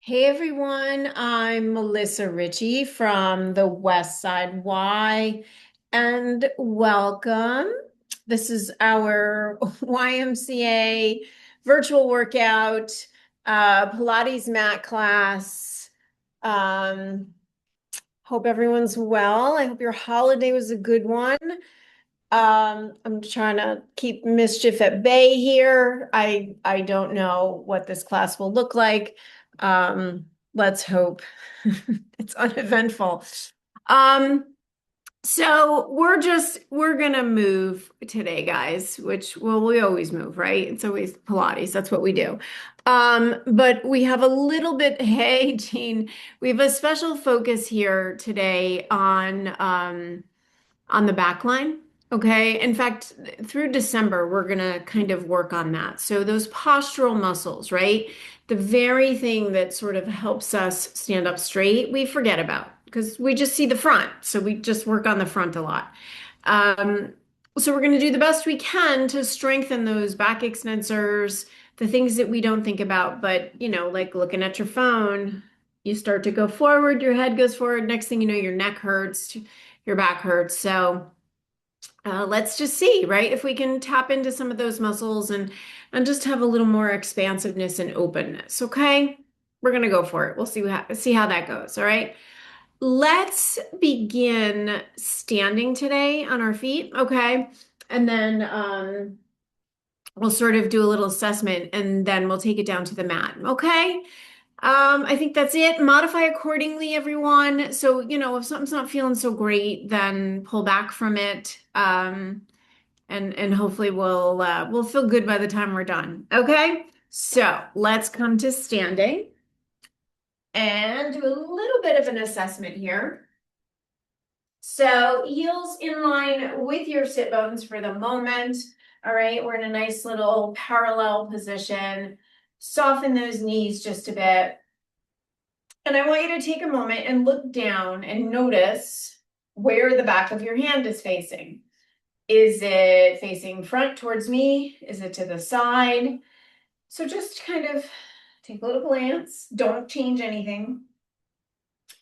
Hey everyone, I'm Melissa Ritchie from the West Side Y, and welcome. This is our YMCA virtual workout, Pilates mat class. Um, Hope everyone's well. I hope your holiday was a good one. I'm trying to keep mischief at bay here. I don't know what this class will look like. Let's hope it's uneventful. Um, we're gonna move today, guys, which well, we always move, right? It's always Pilates, that's what we do. But we have a little bit, hey, Jean, we have a special focus here today on the back line. Okay. In fact, through December, we're going to kind of work on that. So, those postural muscles, right? The very thing that sort of helps us stand up straight, we forget about because we just see the front. So, we just work on the front a lot. Um, so, we're going to do the best we can to strengthen those back extensors, the things that we don't think about, but, like looking at your phone, you start to go forward, your head goes forward. Next thing you know, your neck hurts, your back hurts. So let's just see, right? If we can tap into some of those muscles and just have a little more expansiveness and openness. Okay, we're gonna go for it. We'll see how that goes. All right. Let's begin standing today on our feet. Okay, and then we'll sort of do a little assessment, and then we'll take it down to the mat. Okay. I think that's it. Modify accordingly, everyone. So, if something's not feeling so great, then pull back from it. And hopefully we'll feel good by the time we're done. Okay? So let's come to standing and do a little bit of an assessment here. So heels in line with your sit bones for the moment. All right, we're in a nice little parallel position. Soften those knees just a bit. And I want you to take a moment and look down and notice where the back of your hand is facing. Is it facing front towards me? Is it to the side? So just kind of take a little glance. Don't change anything.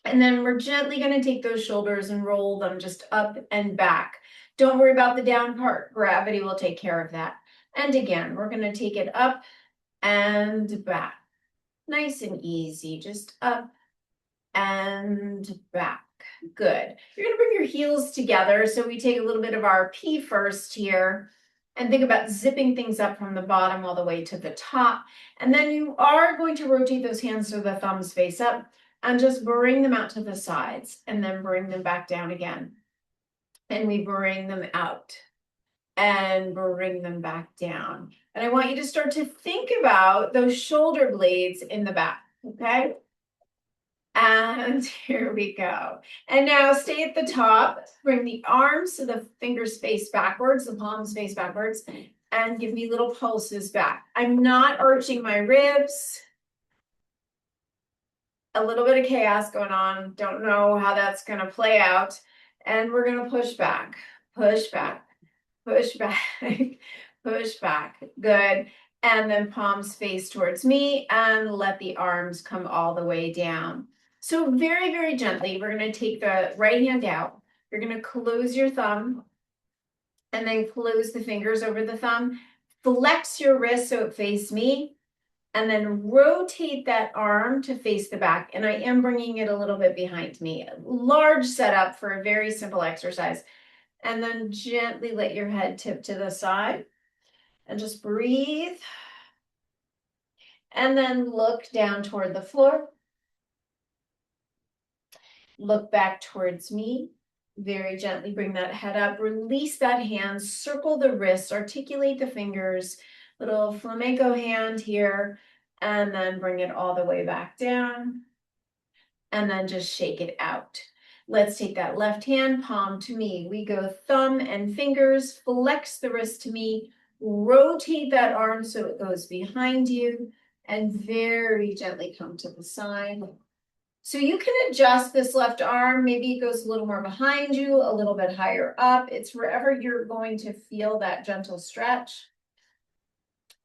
And then we're gently going to take those shoulders and roll them just up and back. Don't worry about the down part. Gravity will take care of that. And again, we're going to take it up and back. Nice and easy. Just up and back. Good. You're going to bring your heels together. So we take a little bit of our P first here and think about zipping things up from the bottom all the way to the top. And then you are going to rotate those hands so the thumbs face up and just bring them out to the sides and then bring them back down again. And we bring them out and bring them back down. And I want you to start to think about those shoulder blades in the back. Okay. And here we go. And now stay at the top. Bring the arms so the fingers face backwards, the palms face backwards, and give me little pulses back. I'm not arching my ribs. A little bit of chaos going on. Don't know how that's going to play out. And we're going to push back, push back, push back, push back. Good. And then palms face towards me and let the arms come all the way down. So very, very gently, we're going to take the right hand out. You're going to close your thumb and then close the fingers over the thumb. Flex your wrist so it faces me and then rotate that arm to face the back. And I am bringing it a little bit behind me. Large setup for a very simple exercise. And then gently let your head tip to the side and just breathe. And then look down toward the floor. Look back towards me. Very gently bring that head up. Release that hand. Circle the wrists. Articulate the fingers. Little flamenco hand here. And then bring it all the way back down. And then just shake it out. Let's take that left hand, palm to me. We go thumb and fingers. Flex the wrist to me. Rotate that arm so it goes behind you. And very gently come to the side. So you can adjust this left arm. Maybe it goes a little more behind you, a little bit higher up. It's wherever you're going to feel that gentle stretch.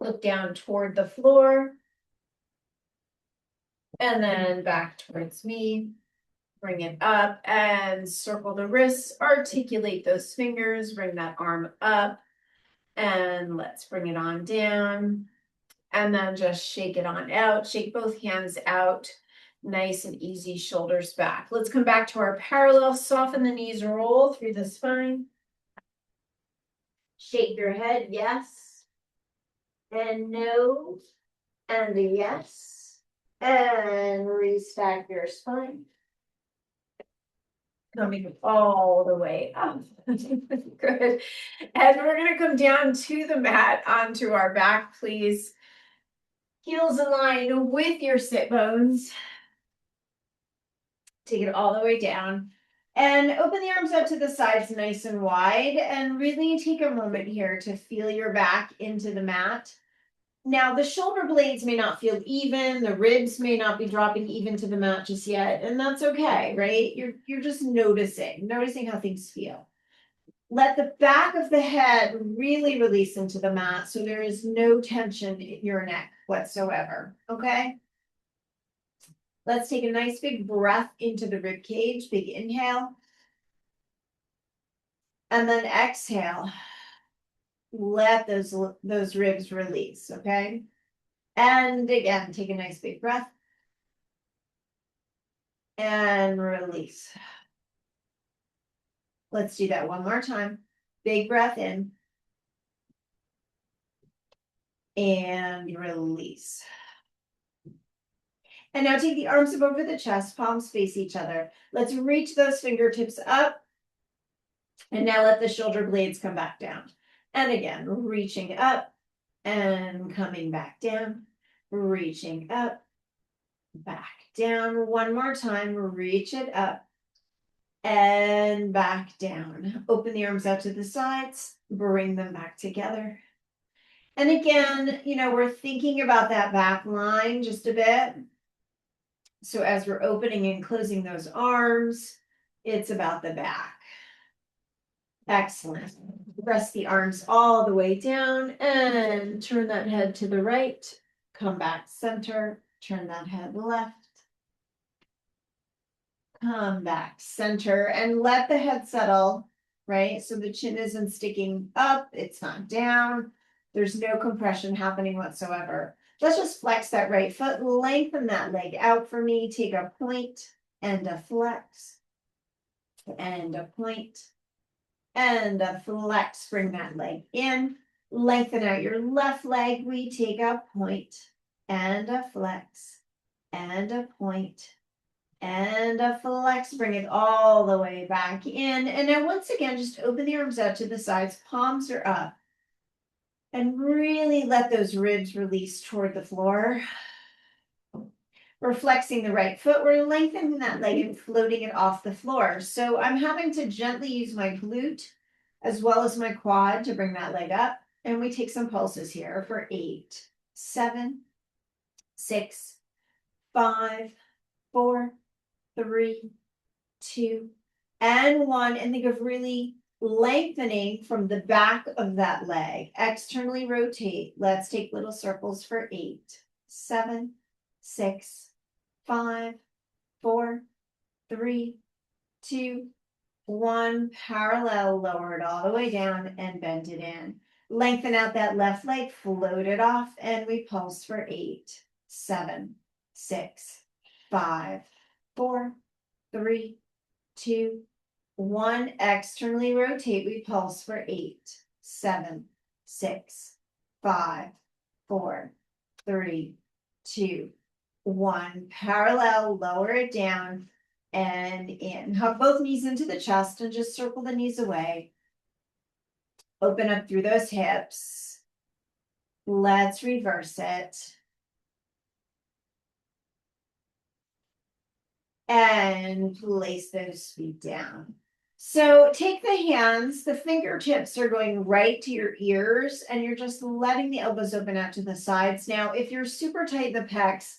Look down toward the floor. And then back towards me. Bring it up and circle the wrists, articulate those fingers, bring that arm up, and let's bring it on down. And then just shake it on out. Shake both hands out. Nice and easy, shoulders back. Let's come back to our parallel. Soften the knees, roll through the spine. Shake your head, yes. And no. And a yes. And restack your spine. Coming all the way up. Good. And we're going to come down to the mat onto our back, please. Heels in line with your sit bones. Take it all the way down. And open the arms out to the sides nice and wide. And really take a moment here to feel your back into the mat. Now, the shoulder blades may not feel even, the ribs may not be dropping even to the mat just yet, and that's okay, right? You're just noticing how things feel. Let the back of the head really release into the mat so there is no tension in your neck whatsoever, okay? Let's take a nice big breath into the rib cage, big inhale. And then exhale. Let those ribs release, okay? And again, take a nice big breath. And release. Let's do that one more time. Big breath in. And release. And now take the arms up over the chest, palms face each other. Let's reach those fingertips up. And now let the shoulder blades come back down. And again, reaching up and coming back down. Reaching up, back down. One more time, reach it up and back down. Open the arms out to the sides, bring them back together. And again, we're thinking about that back line just a bit. So as we're opening and closing those arms, it's about the back. Excellent. Press the arms all the way down and turn that head to the right. Come back center, turn that head left. Come back center and let the head settle, right? So the chin isn't sticking up, it's not down. There's no compression happening whatsoever. Let's just flex that right foot, lengthen that leg out for me. Take a point and a flex, and a point and a flex. Bring that leg in, lengthen out your left leg. We take a point and a flex, and a point and a flex. Bring it all the way back in. And now once again, just open the arms out to the sides, palms are up. And really let those ribs release toward the floor. We're flexing the right foot. We're lengthening that leg and floating it off the floor. So I'm having to gently use my glute as well as my quad to bring that leg up. And we take some pulses here for 8, 7, 6, 5, 4, 3, 2, and 1. And think of really lengthening from the back of that leg. Externally rotate. Let's take little circles for 8, 7, 6, 5, 4, 3, 2, 1. Parallel, lower it all the way down and bend it in. Lengthen out that left leg, float it off, and we pulse for 8, 7, 6, 5, 4, 3, 2, 1. Externally rotate. We pulse for 8, 7, 6, 5, 4, 3, 2, 1. Parallel, lower it down and in. Hug both knees into the chest and just circle the knees away. Open up through those hips. Let's reverse it. And place those feet down. So take the hands, the fingertips are going right to your ears, and you're just letting the elbows open out to the sides. Now, if you're super tight, the pecs,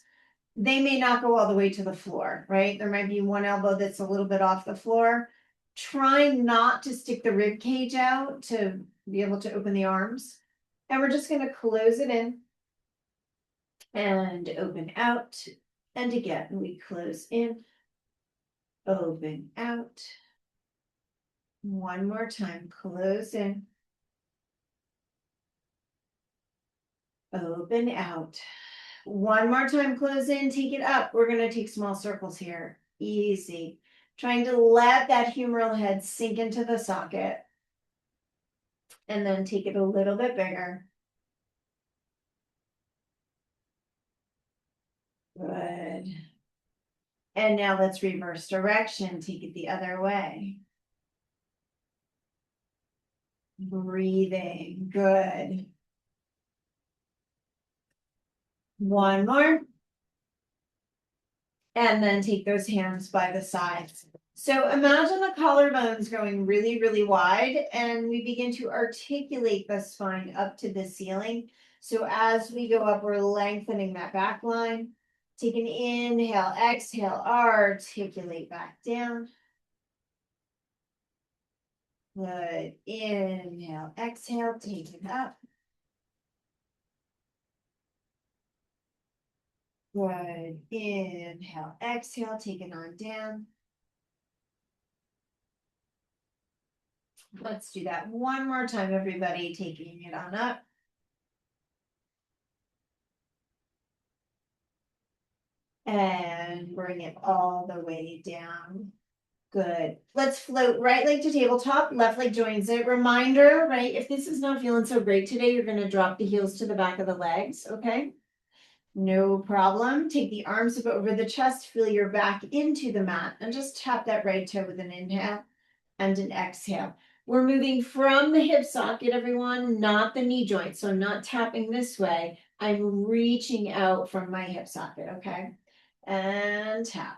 they may not go all the way to the floor, right? There might be one elbow that's a little bit off the floor. Try not to stick the rib cage out to be able to open the arms. And we're just going to close it in and open out And again, we close in, open out. One more time, close in, open out. One more time, close in, take it up. We're gonna take small circles here, easy. Trying to let that humeral head sink into the socket. And then take it a little bit bigger. Good. And now let's reverse direction, take it the other way. Breathing, good. One more. And then take those hands by the sides. So imagine the collarbones going really, really wide, and we begin to articulate the spine up to the ceiling. So as we go up, we're lengthening that back line. Take an inhale, exhale, articulate back down. Good. Inhale, exhale, take it up. Good. Inhale, exhale, take it on down. Let's do that one more time, everybody, taking it on up. And bring it all the way down. Good. Let's float right leg to tabletop, left leg joins it. Reminder, right? If this is not feeling so great today, you're going to drop the heels to the back of the legs, okay? No problem. Take the arms up over the chest, feel your back into the mat, and just tap that right toe with an inhale and an exhale. We're moving from the hip socket, everyone, not the knee joint. So I'm not tapping this way. I'm reaching out from my hip socket, okay? And tap.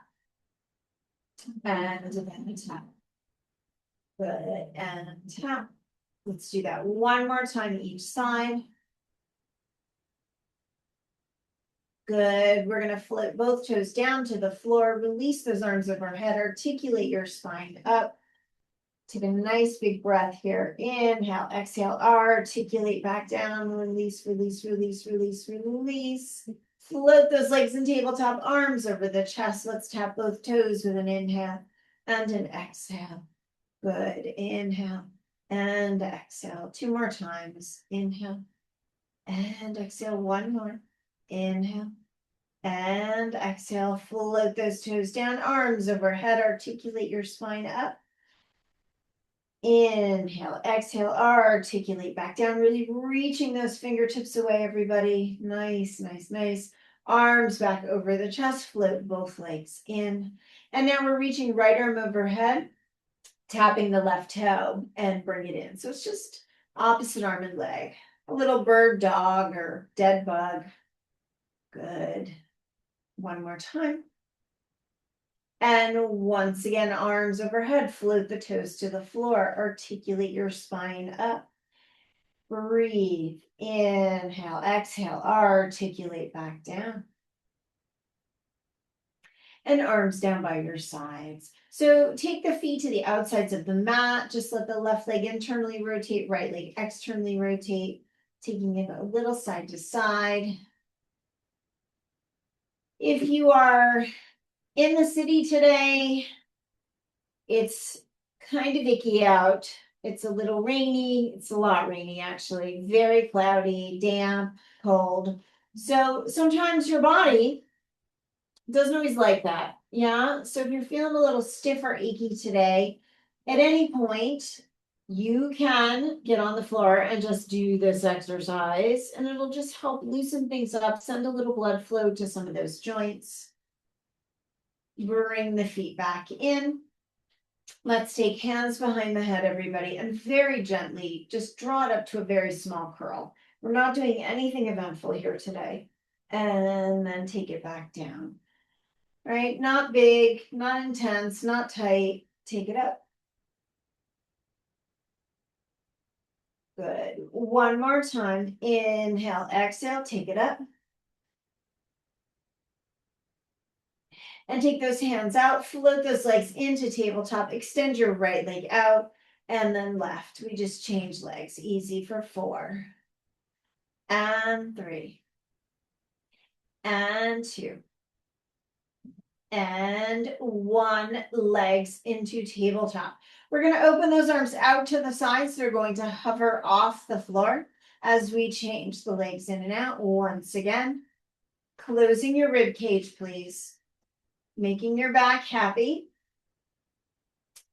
And then tap. Good. And tap. Let's do that one more time each side. Good. We're going to flip both toes down to the floor. Release those arms overhead. Articulate your spine up. Take a nice big breath here. Inhale, exhale, articulate back down. Release, release, release, release, release. Float those legs in tabletop, arms over the chest. Let's tap both toes with an inhale and an exhale. Good. Inhale and exhale. Two more times. Inhale and exhale. One more. Inhale and exhale. Float those toes down, arms overhead. Articulate your spine up. Inhale, exhale, articulate back down, really reaching those fingertips away, everybody. Nice, nice, nice. Arms back over the chest, float both legs in. And now we're reaching right arm overhead, tapping the left toe and bring it in. So it's just opposite arm and leg. A little bird dog or dead bug. Good. One more time. And once again, arms overhead, float the toes to the floor, articulate your spine up. Breathe, inhale, exhale, articulate back down. And arms down by your sides. So take the feet to the outsides of the mat. Just let the left leg internally rotate, right leg externally rotate, taking it a little side to side. If you are in the city today, it's kind of icky out. It's a little rainy. It's a lot rainy, actually. Very cloudy, damp, cold. So sometimes your body doesn't always like that. Yeah. So if you're feeling a little stiff or achy today, at any point, you can get on the floor and just do this exercise, and it'll just help loosen things up, send a little blood flow to some of those joints. Bring the feet back in. Let's take hands behind the head, everybody, and very gently just draw it up to a very small curl. We're not doing anything eventful here today. And then take it back down. Right? Not big, not intense, not tight. Take it up. Good. One more time. Inhale, exhale, take it up. And take those hands out, float those legs into tabletop, extend your right leg out, and then left. We just change legs. Easy for 4. And 3. And 2. and one, legs into tabletop. We're going to open those arms out to the sides. They're going to hover off the floor as we change the legs in and out. Once again, closing your rib cage, please. Making your back happy.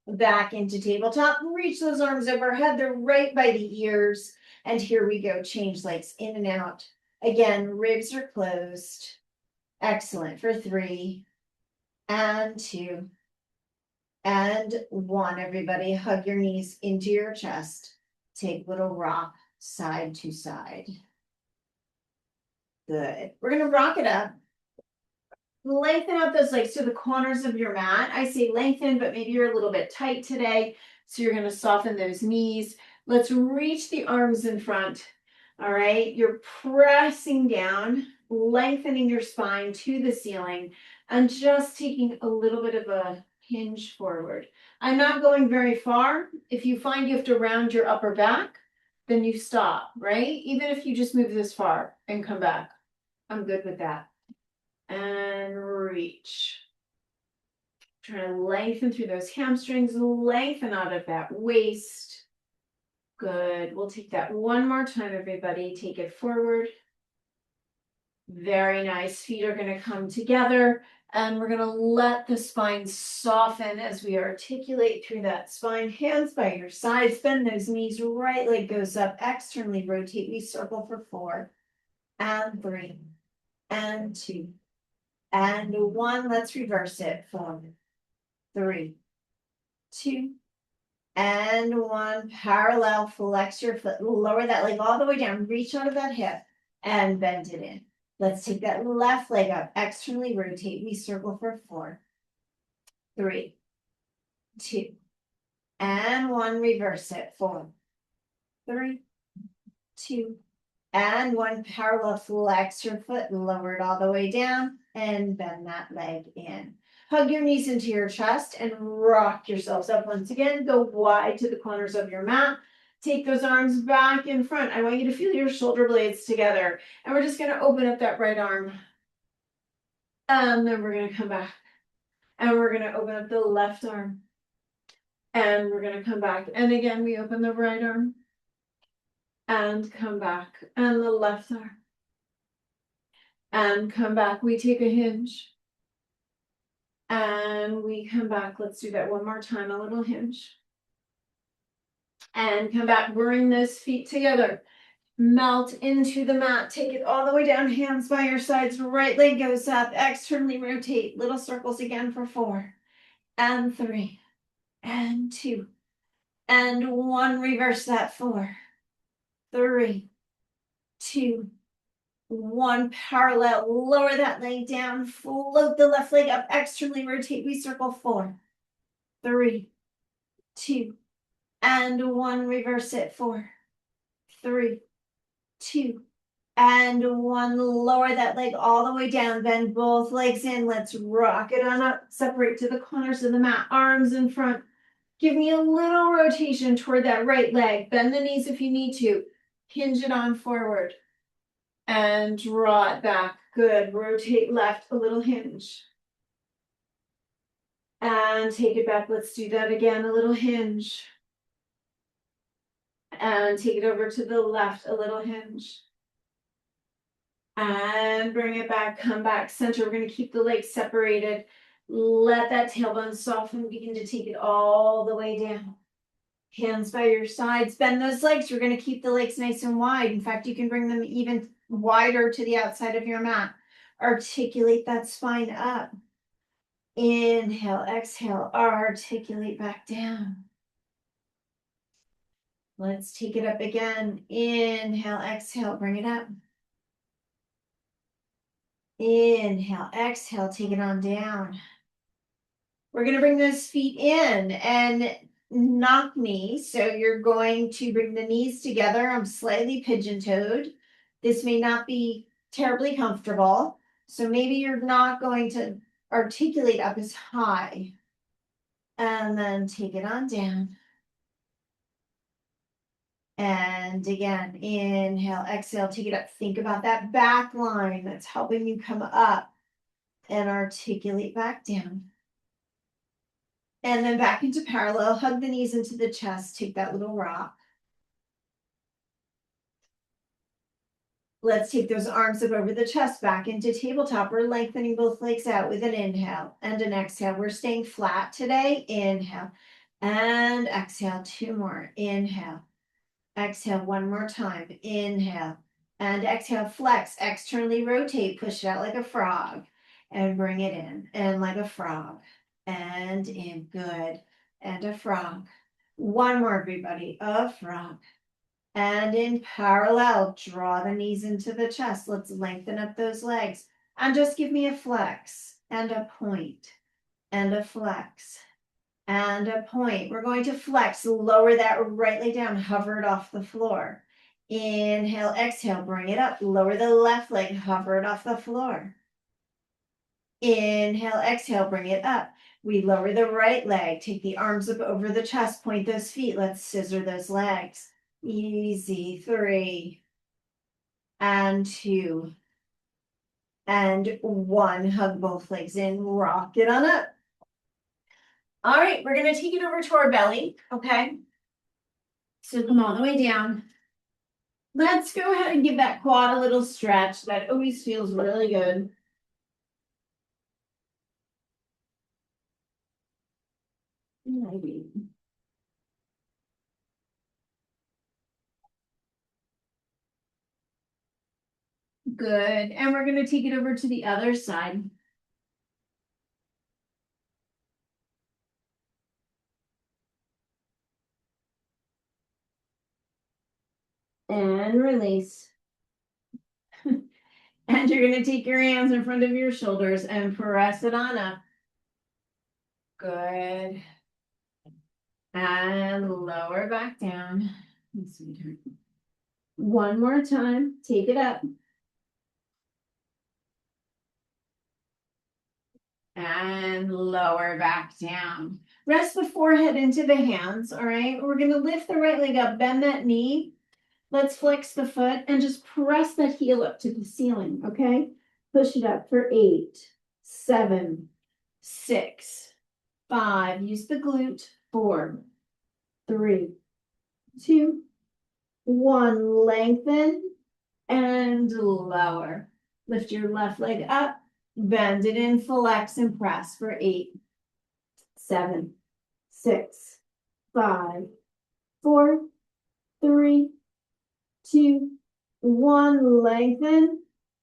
Back into tabletop. Reach those arms overhead. They're right by the ears. And here we go. Change legs in and out. Again, ribs are closed. Excellent for 3 and 2 and 1. Everybody hug your knees into your chest. Take little rock side to side. Good. We're going to rock it up. Lengthen out those legs to the corners of your mat. I say lengthen, but maybe you're a little bit tight today. So you're going to soften those knees. Let's reach the arms in front. All right. You're pressing down, lengthening your spine to the ceiling, and just taking a little bit of a hinge forward. I'm not going very far. If you find you have to round your upper back, then you stop, right? Even if you just move this far and come back. I'm good with that. And reach. Try to lengthen through those hamstrings, lengthen out of that waist. Good. We'll take that one more time, everybody. Take it forward. Very nice. Feet are going to come together, and we're going to let the spine soften as we articulate through that spine. Hands by your sides. Bend those knees. Right leg goes up. Externally rotate. We circle for 4 and 3 and 2 and 1. Let's reverse it. 4, 3, 2, and 1. Parallel. Flex your foot. Lower that leg all the way down. Reach out of that hip and bend it in. Let's take that left leg up. Externally rotate. We circle for 4, 3, 2, and 1. Reverse it. 4, 3, 2, and 1. Parallel. Flex your foot. Lower it all the way down and bend that leg in. Hug your knees into your chest and rock yourselves up once again. Go wide to the corners of your mat. Take those arms back in front. I want you to feel your shoulder blades together. And we're just going to open up that right arm. And then we're going to come back. And we're going to open up the left arm. And we're going to come back. And again, we open the right arm. And come back. And the left arm. And come back. We take a hinge. And we come back. Let's do that one more time. A little hinge. And come back. Bring those feet together. Melt into the mat. Take it all the way down. Hands by your sides. Right leg goes up. Externally rotate. Little circles again for 4 and 3 and 2 and 1. Reverse that. 4, 3, 2, 1. Parallel. Lower that leg down. Float the left leg up. Externally rotate. We circle 4, 3, 2, and 1. Reverse it. 4, 3, 2, and 1. Lower that leg all the way down. Bend both legs in. Let's rock it on up. Separate to the corners of the mat. Arms in front. Give me a little rotation toward that right leg. Bend the knees if you need to. Hinge it on forward. And draw it back. Good. Rotate left. A little hinge. And take it back. Let's do that again. A little hinge. And take it over to the left. A little hinge. And bring it back, come back, center. We're going to keep the legs separated. Let that tailbone soften. Begin to take it all the way down. Hands by your sides. Bend those legs. We're going to keep the legs nice and wide. In fact, you can bring them even wider to the outside of your mat. Articulate that spine up. Inhale, exhale, articulate back down. Let's take it up again. Inhale, exhale, bring it up. Inhale, exhale, take it on down. We're going to bring those feet in and knock knees. So you're going to bring the knees together. I'm slightly pigeon-toed. This may not be terribly comfortable. So maybe you're not going to articulate up as high. And then take it on down. And again, inhale, exhale, take it up. Think about that back line that's helping you come up. and articulate back down. And then back into parallel, hug the knees into the chest, take that little rock. Let's take those arms up over the chest, back into tabletop. We're lengthening both legs out with an inhale and an exhale. We're staying flat today. Inhale and exhale. Two more. Inhale. Exhale one more time. Inhale and exhale. Flex, externally rotate, push it out like a frog and bring it in. And like a frog and in. Good. And a frog. One more, everybody. A frog. And in parallel, draw the knees into the chest. Let's lengthen up those legs. And just give me a flex and a point and a flex and a point. We're going to flex, lower that right leg down, hover it off the floor. Inhale, exhale, bring it up. Lower the left leg, hover it off the floor. Inhale, exhale, bring it up. We lower the right leg, take the arms up over the chest, point those feet. Let's scissor those legs. Easy. 3 and 2 and 1. Hug both legs in, rock it on up. All right, we're gonna take it over to our belly, okay? So come all the way down. Let's go ahead and give that quad a little stretch. That always feels really good. Maybe. Good. And we're going to take it over to the other side. And release. And you're going to take your hands in front of your shoulders and press it on up. Good. And lower back down. One more time. Take it up. And lower back down. Rest the forehead into the hands, all right? We're going to lift the right leg up, bend that knee. Let's flex the foot and just press that heel up to the ceiling, okay? Push it up for 8, 7, 6, 5. Use the glute. 4, 3, 2, 1. Lengthen and lower. Lift your left leg up, bend it in, flex and press for 8, 7, 6, 5, 4, 3, 2, 1. Lengthen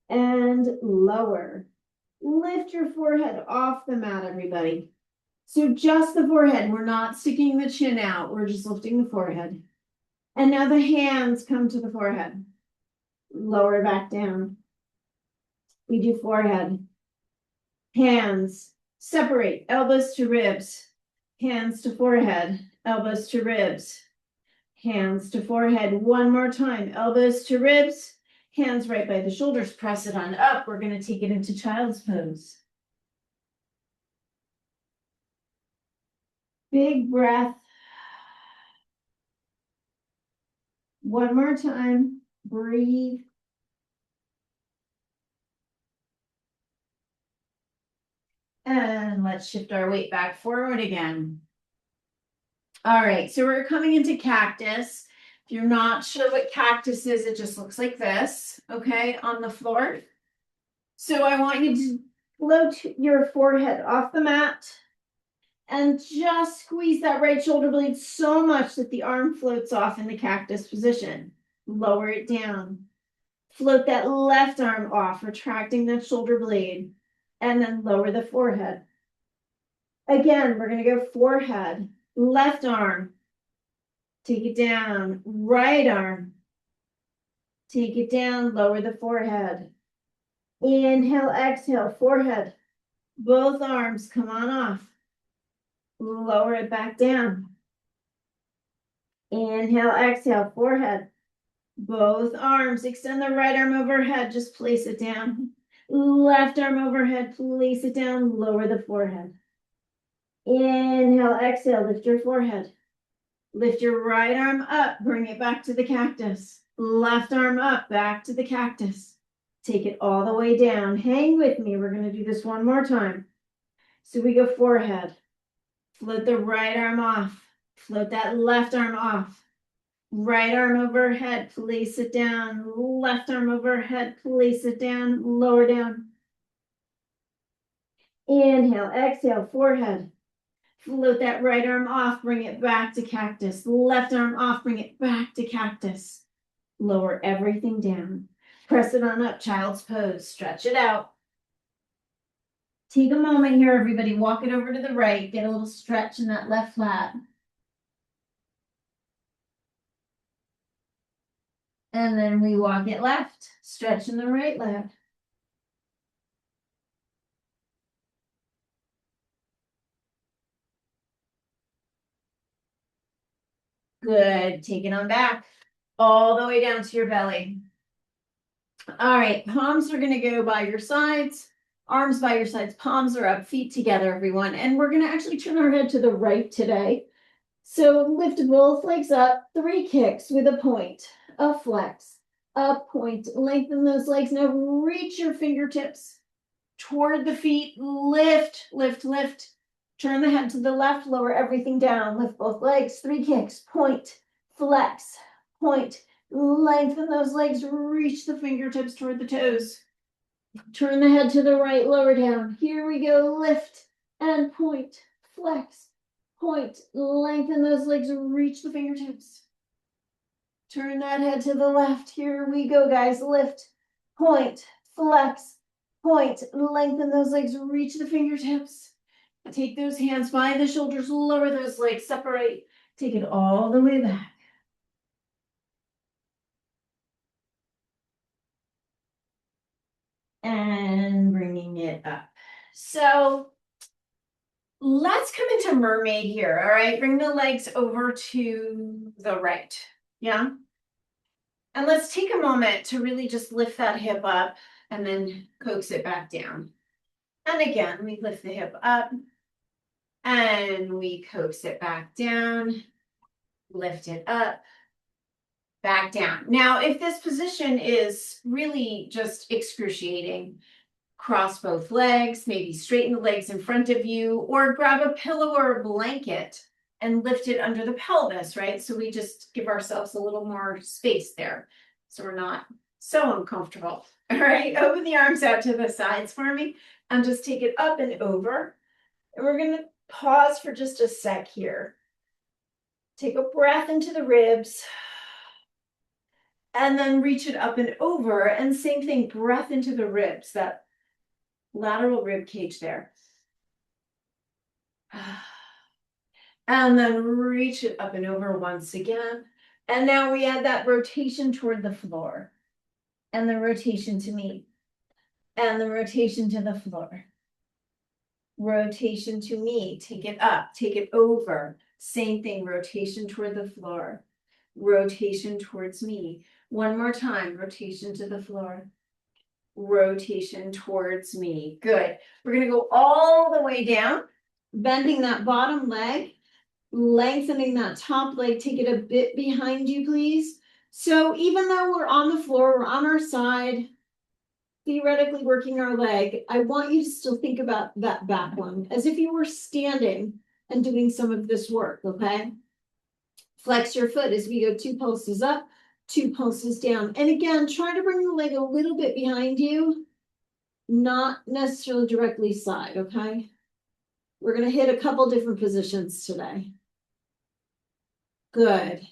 and lower. Lift your forehead off the mat, everybody. So just the forehead. We're not sticking the chin out. We're just lifting the forehead. And now the hands come to the forehead. Lower back down. We do forehead. Hands. Separate. Elbows to ribs. Hands to forehead. Elbows to ribs. Hands to forehead. One more time. Elbows to ribs. Hands right by the shoulders. Press it on up. We're going to take it into child's pose. Big breath. One more time. Breathe. And let's shift our weight back forward again. All right, so we're coming into cactus. If you're not sure what cactus is, it just looks like this, okay, on the floor. So I want you to float your forehead off the mat and just squeeze that right shoulder blade so much that the arm floats off in the cactus position. Lower it down. Float that left arm off, retracting that shoulder blade, and then lower the forehead. Again, we're going to go forehead, left arm, take it down, right arm, take it down, lower the forehead. Inhale, exhale, forehead, both arms come on off. Lower it back down. Inhale, exhale, forehead. Both arms, extend the right arm overhead, just place it down. Left arm overhead, place it down, lower the forehead. Inhale, exhale, lift your forehead. Lift your right arm up, bring it back to the cactus. Left arm up, back to the cactus. Take it all the way down. Hang with me. We're going to do this one more time. So we go forehead. Float the right arm off. Float that left arm off. Right arm overhead, place it down. Left arm overhead, place it down. Lower down. Inhale, exhale, forehead. Float that right arm off, bring it back to cactus. Left arm off, bring it back to cactus. Lower everything down. Press it on up, child's pose. Stretch it out. Take a moment here, everybody. Walk it over to the right. Get a little stretch in that left flat. And then we walk it left. Stretch in the right leg. Good. Take it on back. All the way down to your belly. All right. Palms are going to go by your sides. Arms by your sides. Palms are up. Feet together, everyone. And we're going to actually turn our head to the right today. So lift both legs up. 3 kicks with a point. A flex. A point. Lengthen those legs. Now reach your fingertips toward the feet. Lift, lift, lift. Turn the head to the left. Lower everything down. Lift both legs. 3 kicks. Point. Flex. Point. Lengthen those legs. Reach the fingertips toward the toes. Turn the head to the right. Lower down. Here we go. Lift and point. Flex. Point. Lengthen those legs. Reach the fingertips. Turn that head to the left. Here we go, guys. Lift. Point. Flex. Point. Lengthen those legs. Reach the fingertips. Take those hands by the shoulders. Lower those legs. Separate. Take it all the way back. And bringing it up. So let's come into mermaid here. All right. Bring the legs over to the right. Yeah. And let's take a moment to really just lift that hip up and then coax it back down. And again, we lift the hip up and we coax it back down, lift it up, back down. Now, if this position is really just excruciating, cross both legs, maybe straighten the legs in front of you, or grab a pillow or a blanket and lift it under the pelvis, right? So we just give ourselves a little more space there. So we're not so uncomfortable. All right, open the arms out to the sides for me and just take it up and over. And we're going to pause for just a sec here. Take a breath into the ribs and then reach it up and over. And same thing, breath into the ribs, that lateral rib cage there. And then reach it up and over once again. And now we add that rotation toward the floor. And the rotation to me. And the rotation to the floor. Rotation to me. Take it up. Take it over. Same thing. Rotation toward the floor. Rotation towards me. One more time. Rotation to the floor. Rotation towards me. Good. We're going to go all the way down. Bending that bottom leg. Lengthening that top leg. Take it a bit behind you, please. So even though we're on the floor, we're on our side, theoretically working our leg, I want you to still think about that back one as if you were standing and doing some of this work, okay? Flex your foot as we go 2 pulses up, 2 pulses down. And again, try to bring the leg a little bit behind you, not necessarily directly side, okay? We're going to hit a couple different positions today. Good.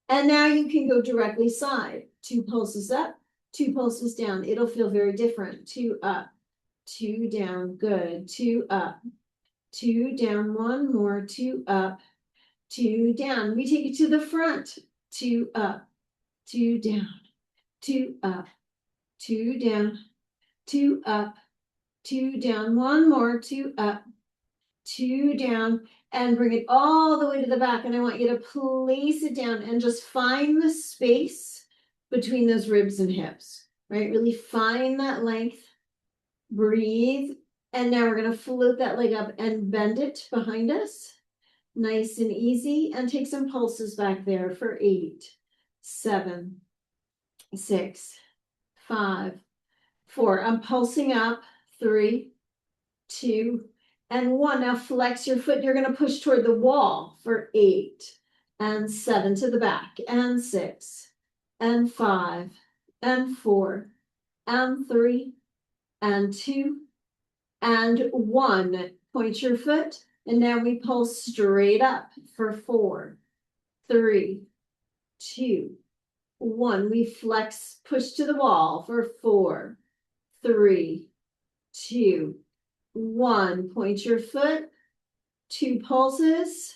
And now you can go directly side. 2 pulses up, 2 pulses down. It'll feel very different. 2 up, 2 down. Good. 2 up, 2 down. 1 more. 2 up, 2 down. We take it to the front. 2 up, 2 down. 2 up, 2 down. 2 up, 2 down. 1 more. 2 up, 2 down. And bring it all the way to the back. And I want you to place it down and just find the space between those ribs and hips, right? Really find that length. Breathe. And now we're going to float that leg up and bend it behind us. Nice and easy. And take some pulses back there for 8, 7, 6, 5, 4. I'm pulsing up. 3, 2, and 1. Now flex your foot. You're going to push toward the wall for 8 and 7 to the back and 6 and 5 and 4 and 3 and 2 and 1. Point your foot. And now we pull straight up for 4, 3, 2, 1. We flex, push to the wall for 4, 3, 2, 1. Point your foot, 2 pulses.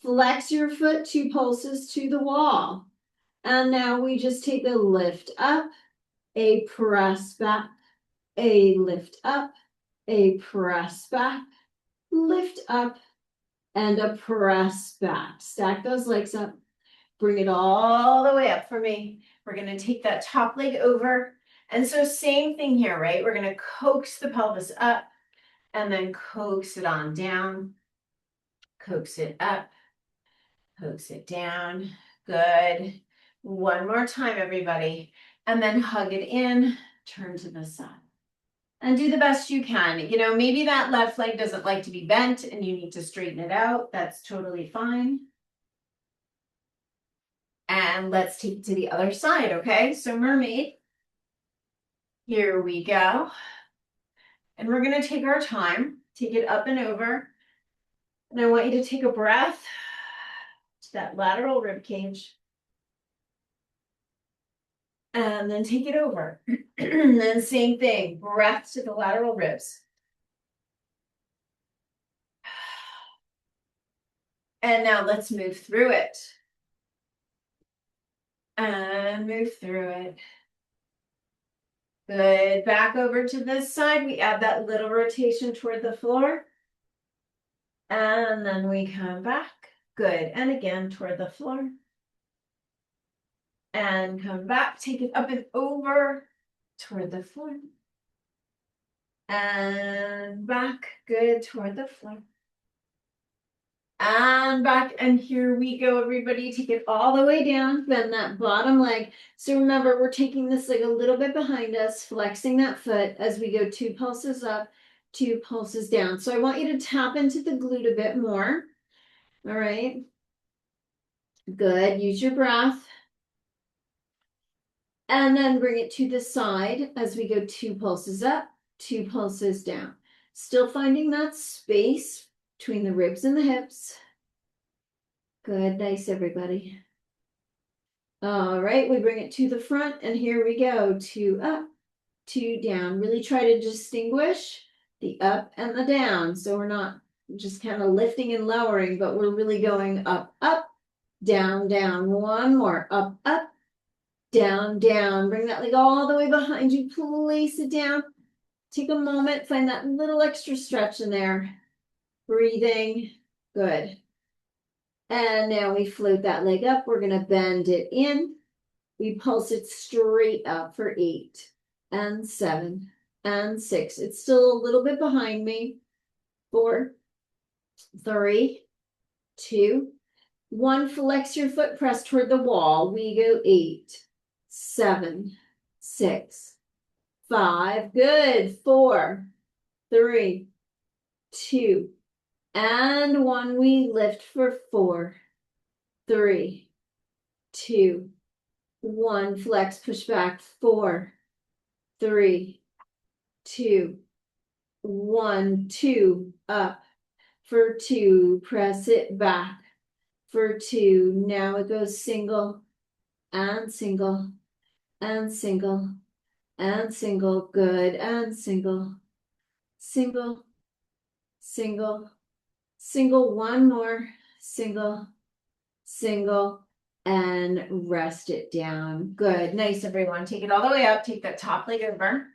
Flex your foot, 2 pulses to the wall. And now we just take a lift up, a press back, a lift up, a press back, lift up, and a press back. Stack those legs up. Bring it all the way up for me. We're going to take that top leg over. And so same thing here, right? We're going to coax the pelvis up and then coax it on down. Coax it up. Coax it down. Good. One more time, everybody. And then hug it in. Turn to the side. And do the best you can. You know, maybe that left leg doesn't like to be bent and you need to straighten it out. That's totally fine. And let's take it to the other side, okay? So mermaid, here we go. And we're gonna take our time, take it up and over. And I want you to take a breath to that lateral rib cage. And then take it over. And then same thing, breath to the lateral ribs. And now let's move through it. And move through it. Good. Back over to this side. We add that little rotation toward the floor. And then we come back. Good. And again toward the floor. And come back. Take it up and over toward the floor. And back. Good. Toward the floor. And back. And here we go, everybody. Take it all the way down. Bend that bottom leg. So remember, we're taking this leg a little bit behind us, flexing that foot as we go 2 pulses up, 2 pulses down. So I want you to tap into the glute a bit more. All right. Good. Use your breath. And then bring it to the side as we go 2 pulses up, 2 pulses down. Still finding that space between the ribs and the hips. Good. Nice, everybody. All right. We bring it to the front and here we go. 2 up, 2 down. Really try to distinguish the up and the down. So we're not just kind of lifting and lowering, but we're really going up, up, down, down. One more. Up, up, down, down. Bring that leg all the way behind you. Place it down. Take a moment. Find that little extra stretch in there. Breathing. Good. And now we float that leg up. We're going to bend it in. We pulse it straight up for 8 and 7 and 6. It's still a little bit behind me. 4, 3, 2, 1. Flex your foot, press toward the wall. We go 8, 7, 6, 5. Good. 4, 3, 2, and 1. We lift for 4, 3, 2, 1. Flex, push back. 4, 3, 2, 1. 2. Up for 2. Press it back for 2. Now it goes single and single and single and single. Good. And single, single, single, single. One more. Single, single, and rest it down. Good. Nice, everyone. Take it all the way up. Take that top leg over.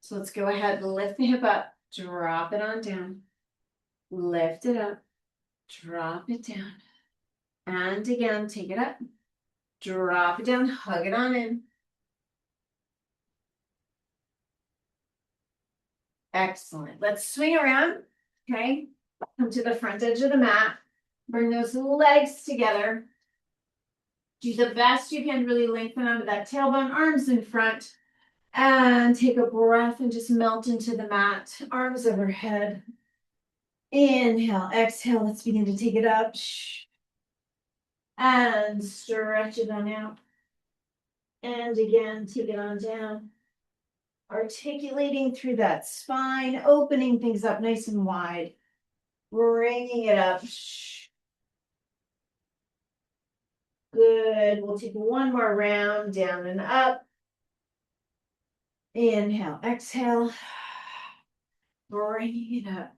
So let's go ahead and lift the hip up. Drop it on down. Lift it up. Drop it down. And again, take it up. Drop it down. Hug it on in. Excellent. Let's swing around. Okay. Come to the front edge of the mat. Bring those legs together. Do the best you can. Really lengthen out of that tailbone, arms in front. And take a breath and just melt into the mat, arms overhead. Inhale, exhale. Let's begin to take it up. And stretch it on out. And again, take it on down. Articulating through that spine, opening things up nice and wide. Bringing it up. Good. We'll take one more round, down and up. Inhale, exhale. Bringing it up.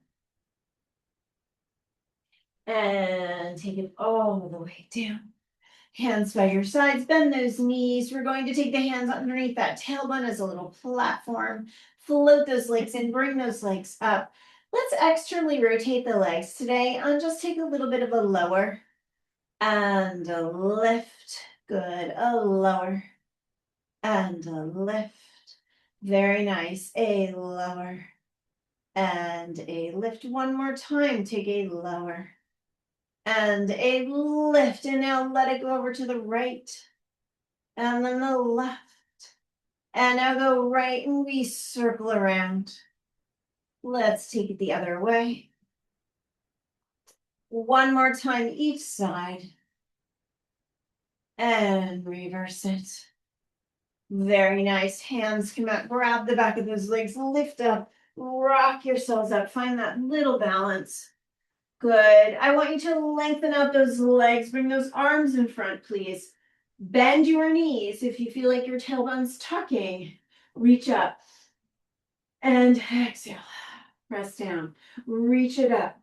And take it all the way down. Hands by your sides, bend those knees. We're going to take the hands underneath that tailbone as a little platform. Float those legs in, bring those legs up. Let's externally rotate the legs today and just take a little bit of a lower and a lift. Good, a lower and a lift. Very nice, a lower and a lift. One more time, take a lower and a lift. And now let it go over to the right and then the left. And now go right and we circle around. Let's take it the other way. One more time each side. And reverse it. Very nice. Hands come out, grab the back of those legs, lift up, rock yourselves up, find that little balance. Good. I want you to lengthen out those legs, bring those arms in front, please. Bend your knees if you feel like your tailbone's tucking. Reach up and exhale. Press down. Reach it up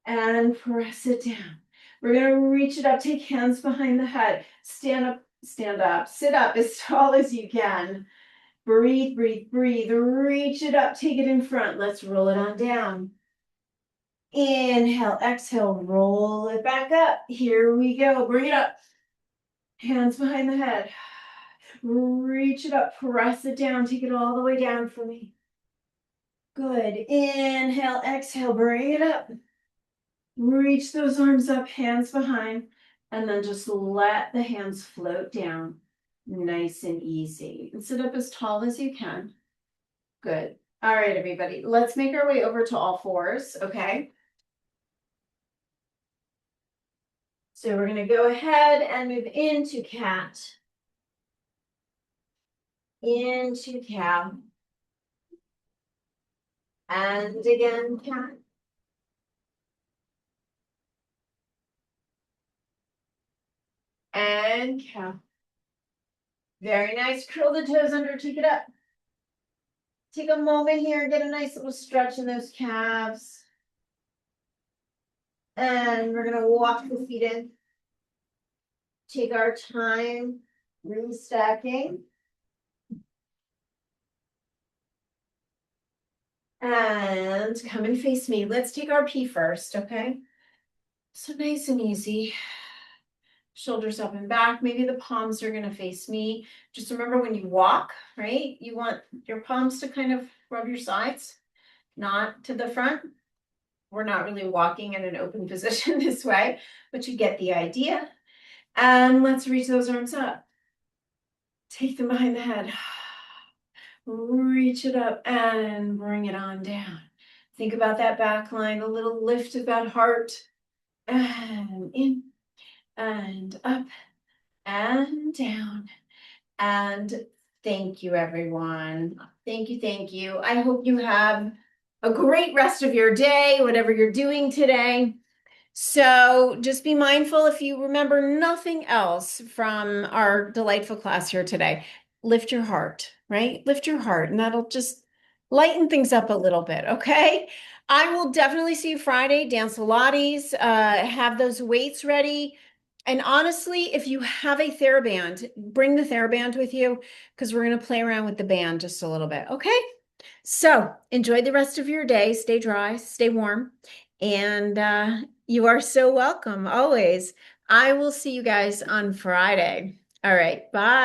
and press it down. We're going to reach it up. Take hands behind the head. Stand up, stand up. Sit up as tall as you can. Breathe, breathe, breathe. Reach it up. Take it in front. Let's roll it on down. Inhale, exhale, roll it back up. Here we go. Bring it up. Hands behind the head. Reach it up, press it down, take it all the way down for me. Good. Inhale, exhale, bring it up. Reach those arms up, hands behind, and then just let the hands float down. Nice and easy. And sit up as tall as you can. Good. All right, everybody. Let's make our way over to all fours, okay? So we're going to go ahead and move into cat. Into cow. And again, cat. And cow. Very nice. Curl the toes under, take it up. Take a moment here, get a nice little stretch in those calves. And we're going to walk the feet in. Take our time, restacking. And come and face me. Let's take our P first, okay? So nice and easy. Shoulders up and back. Maybe the palms are going to face me. Just remember when you walk, right? You want your palms to kind of rub your sides, not to the front. We're not really walking in an open position this way, but you get the idea. And let's reach those arms up. Take them behind the head. Reach it up and bring it on down. Think about that back line, a little lift of that heart. And in and up and down. And thank you, everyone. Thank you, thank you. I hope you have a great rest of your day, whatever you're doing today. So just be mindful if you remember nothing else from our delightful class here today. Lift your heart, right? Lift your heart, and that'll just lighten things up a little bit, okay? I will definitely see you Friday, dance Pilates, have those weights ready. And honestly, if you have a TheraBand, bring the TheraBand with you because we're going to play around with the band just a little bit, okay? So enjoy the rest of your day. Stay dry, stay warm, and you are so welcome always. I will see you guys on Friday. All right, bye.